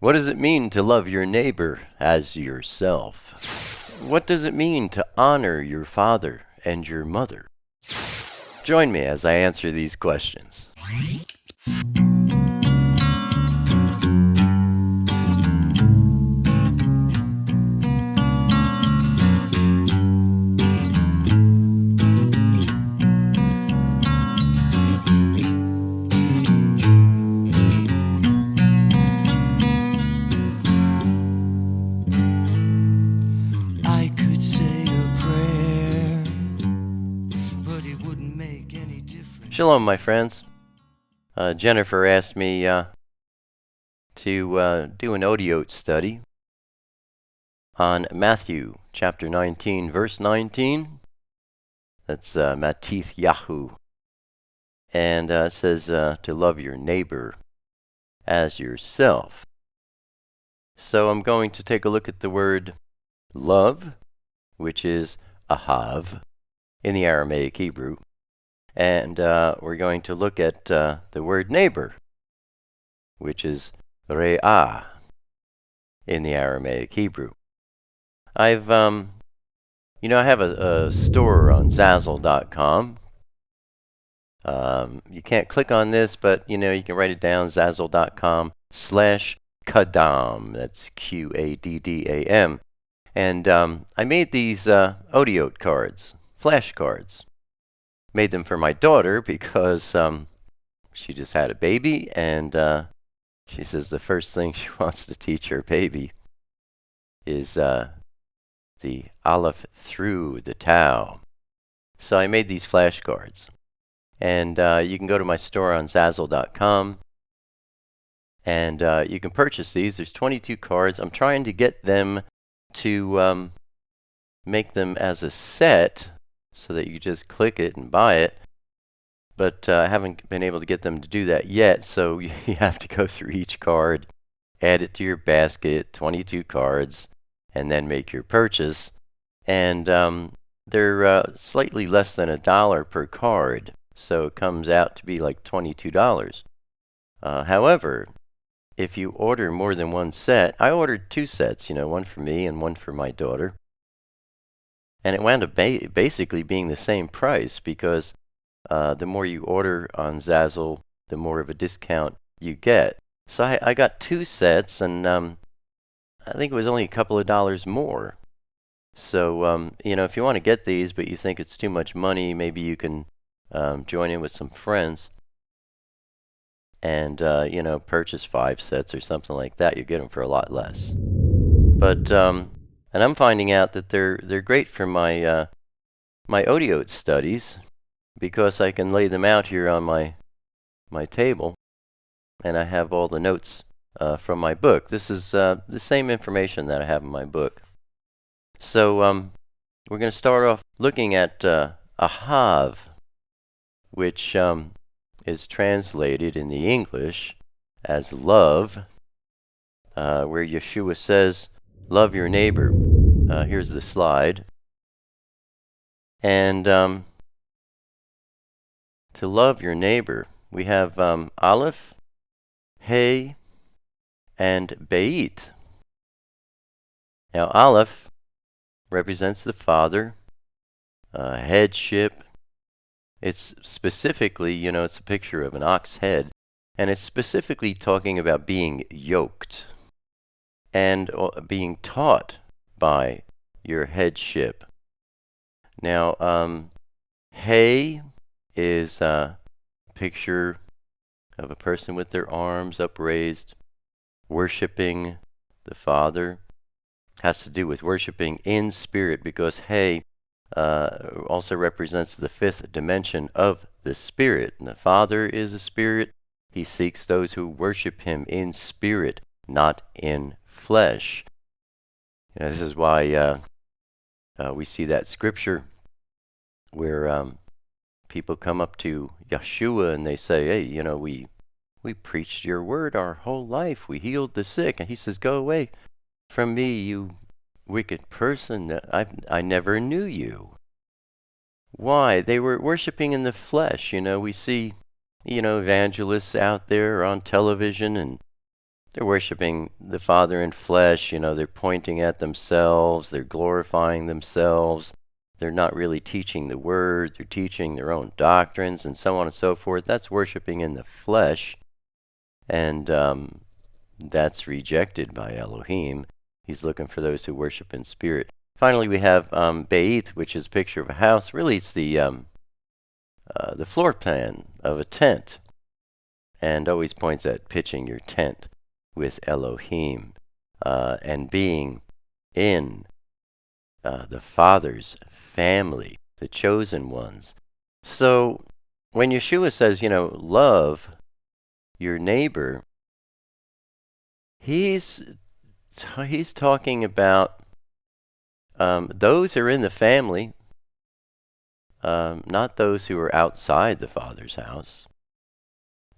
What does it mean to love your neighbor as yourself? What does it mean to honor your father and your mother? Join me as I answer these questions. Shalom, my friends. Jennifer asked me to do an Otiot study on Matthew chapter 19, verse 19. That's Matith Yahu. And it says to love your neighbor as yourself. So I'm going to take a look at the word love, which is ahav in the Aramaic Hebrew. And we're going to look at the word neighbor, which is re'ah in the Aramaic Hebrew. I have a store on Zazzle.com. You can't click on this, but you can write it down, Zazzle.com/Qaddam. That's Qaddam. And I made these Otiot cards, flashcards. Made them for my daughter because she just had a baby, and she says the first thing she wants to teach her baby is the Aleph through the Tau. So I made these flashcards. And you can go to my store on Zazzle.com, and you can purchase these. There's 22 cards. I'm trying to get them to make them as a set, so that you just click it and buy it. But I haven't been able to get them to do that yet, so you have to go through each card, add it to your basket, 22 cards, and then make your purchase. And they're slightly less than $1 per card, so it comes out to be like $22. However, if you order more than one set, I ordered 2 sets, one for me and one for my daughter. And it wound up basically being the same price because the more you order on Zazzle, the more of a discount you get. So I got 2 sets, and I think it was only a couple of dollars more. So, if you want to get these, but you think it's too much money, maybe you can join in with some friends and, purchase 5 sets or something like that. You get them for a lot less. But, and I'm finding out that they're great for my my Otiot studies because I can lay them out here on my table, and I have all the notes from my book. This is the same information that I have in my book. So we're going to start off looking at ahav, which is translated in the English as love, where Yeshua says, love your neighbor. Here's the slide. And to love your neighbor, we have Aleph, Hey, and Beit. Now, Aleph represents the father, headship. It's specifically, it's a picture of an ox head, and it's specifically talking about being yoked and being taught by your headship. Now, Hey is a picture of a person with their arms upraised, worshiping the Father. Has to do with worshiping in spirit, because Hey also represents the 5th dimension of the Spirit. And the Father is a spirit. He seeks those who worship Him in spirit, not in flesh. This is why we see that scripture where people come up to Yeshua and they say, hey, we preached your word our whole life. We healed the sick. And He says, go away from me, you wicked person. I never knew you. Why? They were worshiping in the flesh. We see, evangelists out there on television, and They're worshiping the Father in flesh. They're pointing at themselves. They're glorifying themselves. They're not really teaching the Word. They're teaching their own doctrines and so on and so forth. That's worshiping in the flesh. And that's rejected by Elohim. He's looking for those who worship in spirit. Finally, we have Beit, which is a picture of a house. Really, it's the floor plan of a tent. And always points at pitching your tent with Elohim and being in the Father's family, the chosen ones. So when Yeshua says, love your neighbor, he's talking about those who are in the family, not those who are outside the Father's house.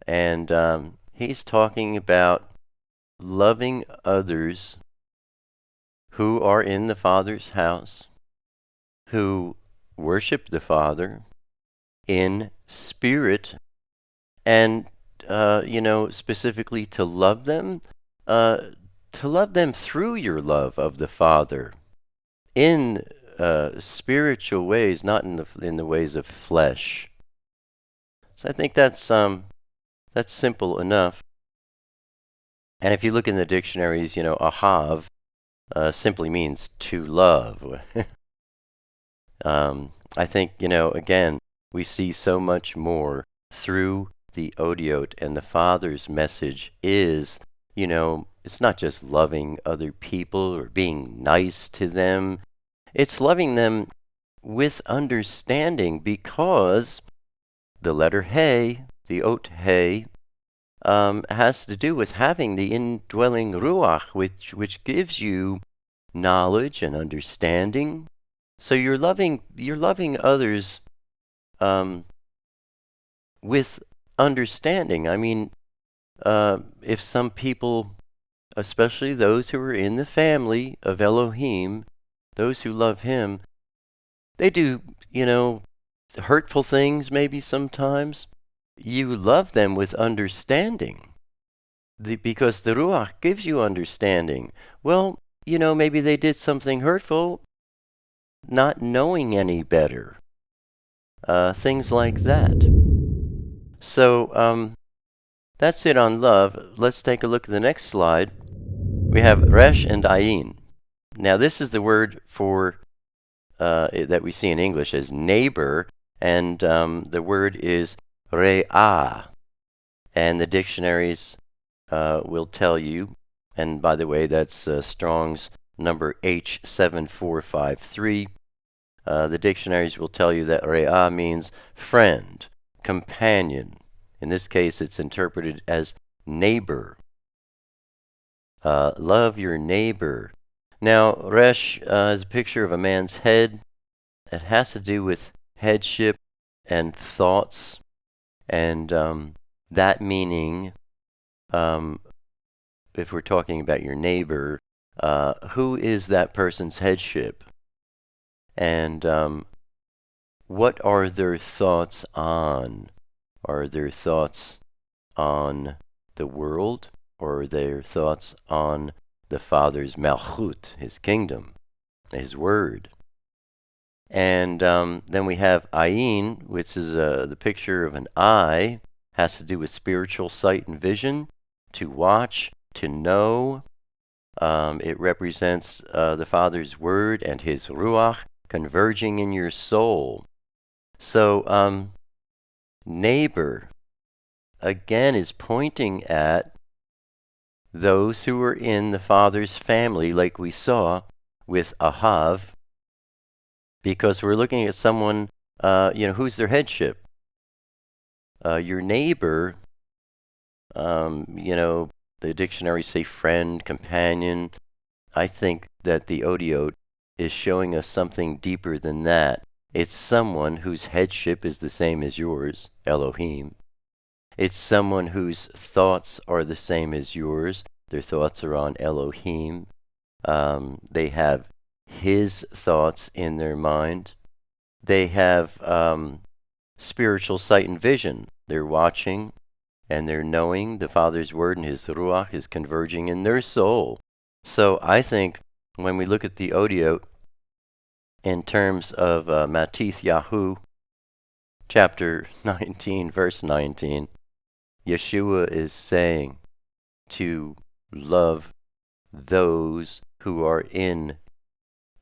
And he's talking about loving others who are in the Father's house, who worship the Father in spirit, and specifically to love them through your love of the Father in spiritual ways, not in the ways of flesh. So I think that's simple enough. And if you look in the dictionaries, ahav simply means to love. I think, again, we see so much more through the Otiot, and the Father's message is, it's not just loving other people or being nice to them. It's loving them with understanding, because the letter He, the Ot He, has to do with having the indwelling Ruach, which gives you knowledge and understanding. So you're loving others with understanding. I mean, if some people, especially those who are in the family of Elohim, those who love Him, they do, hurtful things maybe sometimes. You love them with understanding, because the Ruach gives you understanding. Well, maybe they did something hurtful, not knowing any better. Things like that. So that's it on love. Let's take a look at the next slide. We have Resh and Ayin. Now this is the word for that we see in English as neighbor, and the word is Re'ah. And the dictionaries will tell you, and by the way, that's Strong's number H7453. The dictionaries will tell you that Re'ah means friend, companion. In this case, it's interpreted as neighbor. Love your neighbor. Now, Resh is a picture of a man's head. It has to do with headship and thoughts, and that meaning, if we're talking about your neighbor, who is that person's headship? And what are their thoughts on? Are their thoughts on the world, or are their thoughts on the Father's Malchut, His kingdom, His word? And then we have Ayin, which is the picture of an eye, has to do with spiritual sight and vision, to watch, to know. It represents the Father's word and His Ruach converging in your soul. So, neighbor, again, is pointing at those who are in the Father's family, like we saw with Ahav, because we're looking at someone, who's their headship. Your neighbor, the dictionaries say friend, companion. I think that the Otiot is showing us something deeper than that. It's someone whose headship is the same as yours, Elohim. It's someone whose thoughts are the same as yours. Their thoughts are on Elohim. They have His thoughts in their mind. They have spiritual sight and vision. They're watching. and they're knowing the Father's Word and His Ruach is converging in their soul. So I think when we look at the Otiot in terms of Matthew chapter 19, verse 19, Yeshua is saying to love those who are in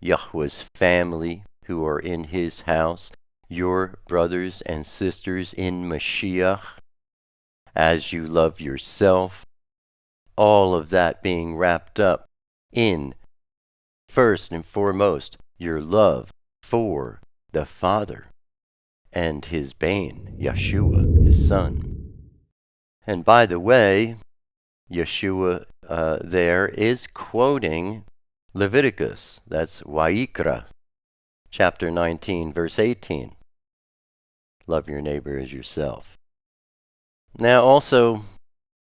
Yahweh's family, who are in His house, your brothers and sisters in Mashiach, as you love yourself, all of that being wrapped up in, first and foremost, your love for the Father and His Bane, Yeshua, His Son. And by the way, Yeshua there is quoting Leviticus. That's Vayikra, chapter 19, verse 18. Love your neighbor as yourself. Now also,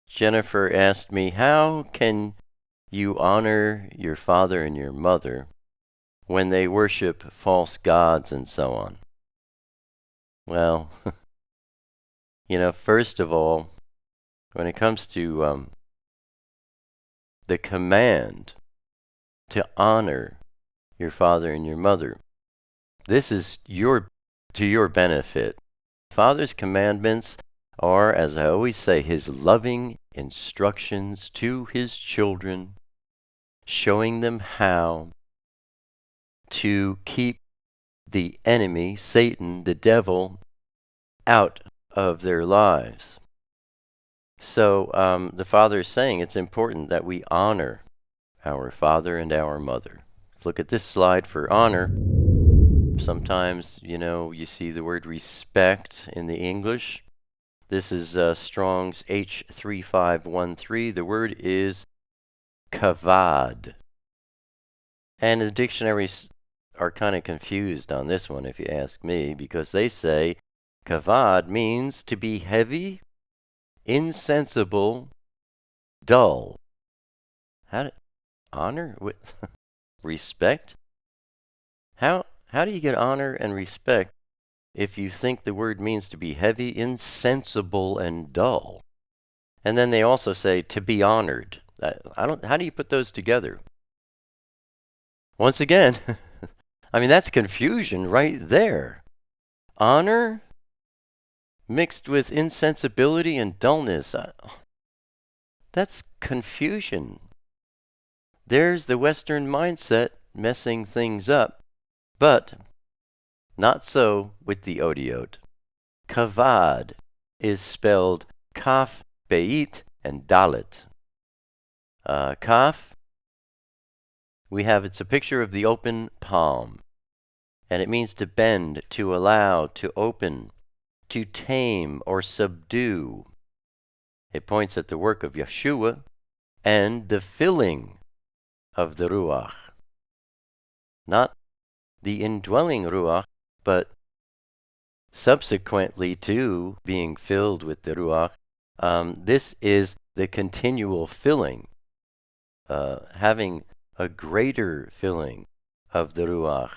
Jennifer asked me, how can you honor your father and your mother when they worship false gods and so on? Well, first of all, when it comes to the command to honor your father and your mother, this is to your benefit. Father's commandments are, as I always say, His loving instructions to His children, showing them how to keep the enemy, Satan, the devil, out of their lives. So the Father is saying it's important that we honor our father and our mother. Let's look at this slide for honor. Sometimes, you see the word respect in the English. This is Strong's H3513. The word is kavod. And the dictionaries are kind of confused on this one, if you ask me, because they say kavod means to be heavy, insensible, dull. Honor? Respect? How do you get honor and respect if you think the word means to be heavy, insensible, and dull? And then they also say to be honored. How do you put those together? Once again, that's confusion right there. Honor mixed with insensibility and dullness. That's confusion. There's the Western mindset messing things up. But not so with the Otiot. Kavod is spelled Kaf, Beit, and Dalet. Kaf, it's a picture of the open palm. And it means to bend, to allow, to open, to tame or subdue. It points at the work of Yeshua and the filling of the Ruach. Not the indwelling Ruach, but subsequently to being filled with the Ruach, this is the continual filling, having a greater filling of the Ruach.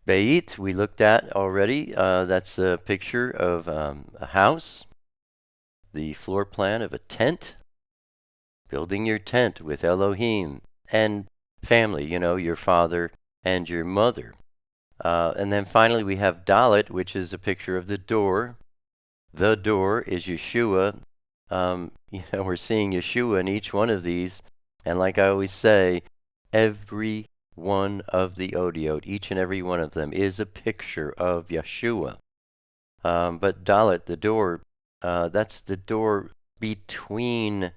Beit, we looked at already. That's a picture of a house, the floor plan of a tent, building your tent with Elohim and family, your father and your mother. And then finally we have Dalet, which is a picture of the door. The door is Yeshua. We're seeing Yeshua in each one of these. And like I always say, every one of the Otiot, each and every one of them, is a picture of Yeshua. But Dalet, the door, that's the door between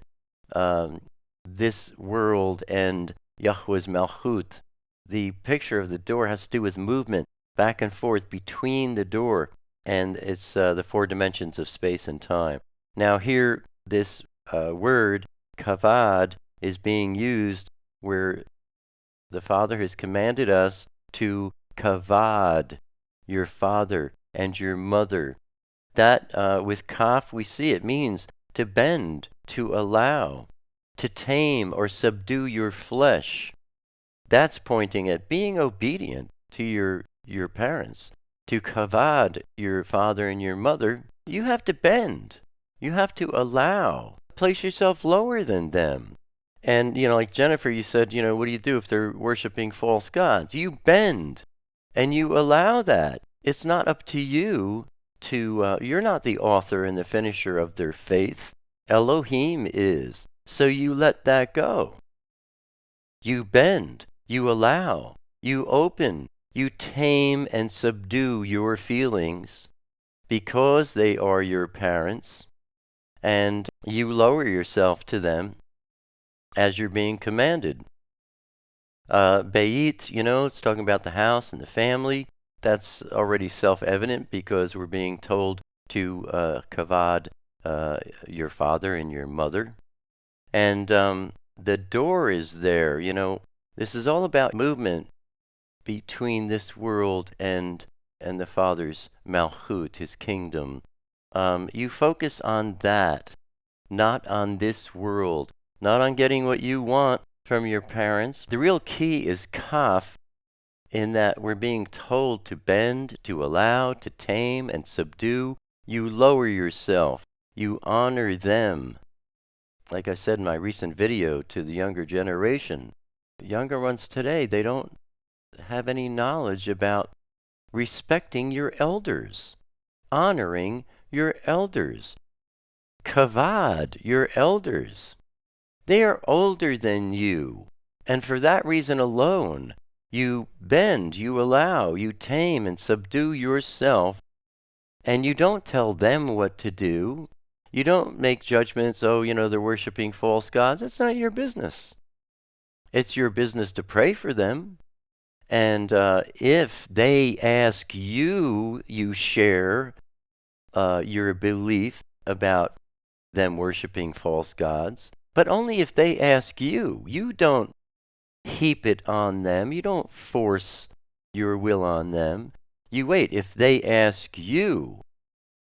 this world and Yahweh's Malchut. The picture of the door has to do with movement back and forth between the door, and it's the four dimensions of space and time. Now here, this word, kavod, is being used where the Father has commanded us to kavod your father and your mother. That, with kaf, we see it means to bend, to allow, to tame or subdue your flesh. That's pointing at being obedient to your parents. To kavod your father and your mother, you have to bend. You have to allow. Place yourself lower than them. And, like Jennifer, you said, what do you do if they're worshiping false gods? You bend and you allow that. It's not up to you to, you're not the author and the finisher of their faith. Elohim is. So you let that go. You bend, you allow, you open, you tame and subdue your feelings because they are your parents, and you lower yourself to them as you're being commanded. Bayit, it's talking about the house and the family. That's already self-evident because we're being told to kavod your father and your mother. And the door is there. This is all about movement between this world and the Father's Malchut, His kingdom. You focus on that, not on this world, not on getting what you want from your parents. The real key is kaf, in that we're being told to bend, to allow, to tame, and subdue. You lower yourself. You honor them. Like I said in my recent video to the younger generation, younger ones today, they don't have any knowledge about respecting your elders, honoring your elders, kavod your elders. They are older than you, and for that reason alone, you bend, you allow, you tame and subdue yourself, and you don't tell them what to do. You don't make judgments, they're worshiping false gods. It's not your business. It's your business to pray for them. And if they ask you, you share your belief about them worshiping false gods. But only if they ask you. You don't heap it on them. You don't force your will on them. You wait. If they ask you,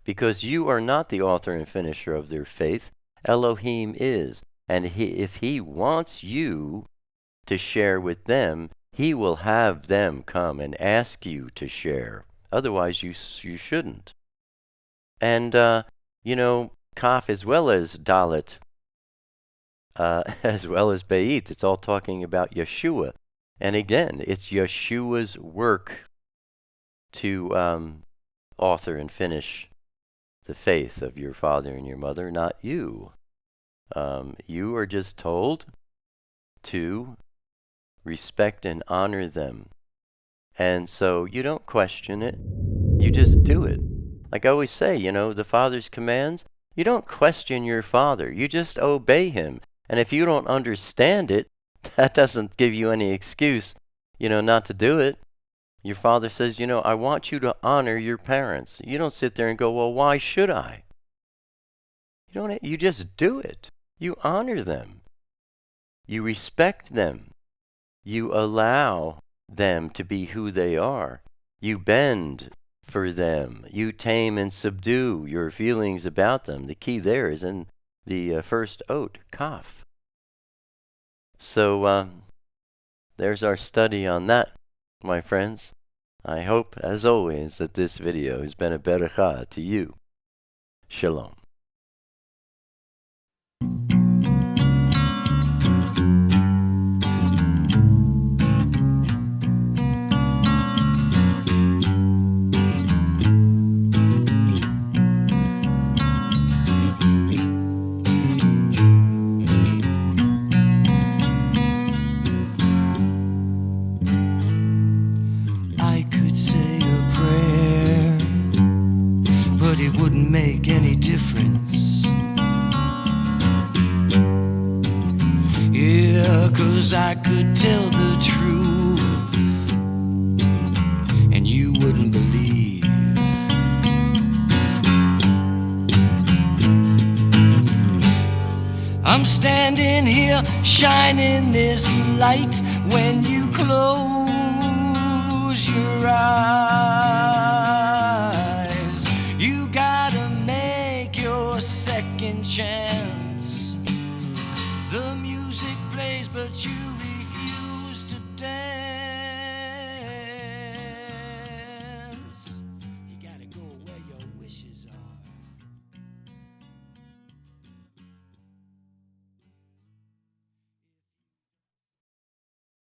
because you are not the author and finisher of their faith, Elohim is. And if he wants you to share with them, he will have them come and ask you to share. Otherwise, you shouldn't. And, Kaf as well as Dalet, as well as Bayit, it's all talking about Yeshua. And again, it's Yeshua's work to author and finish the faith of your father and your mother, not you. You are just told to respect and honor them. And so you don't question it. You just do it. Like I always say, the Father's commands, you don't question your Father. You just obey him. And if you don't understand it, that doesn't give you any excuse, not to do it. Your Father says, I want you to honor your parents. You don't sit there and go, well, why should I? You just do it. You honor them. You respect them. You allow them to be who they are. You bend for them. You tame and subdue your feelings about them. The key there is in the first ot, kaf. So there's our study on that, my friends. I hope, as always, that this video has been a berekah to you. Shalom. Say a prayer, but it wouldn't make any difference. Yeah, 'cause I could tell the truth, and you wouldn't believe. I'm standing here shining this light when you close your eyes. You gotta make your second chance. The music plays, but you refuse to dance.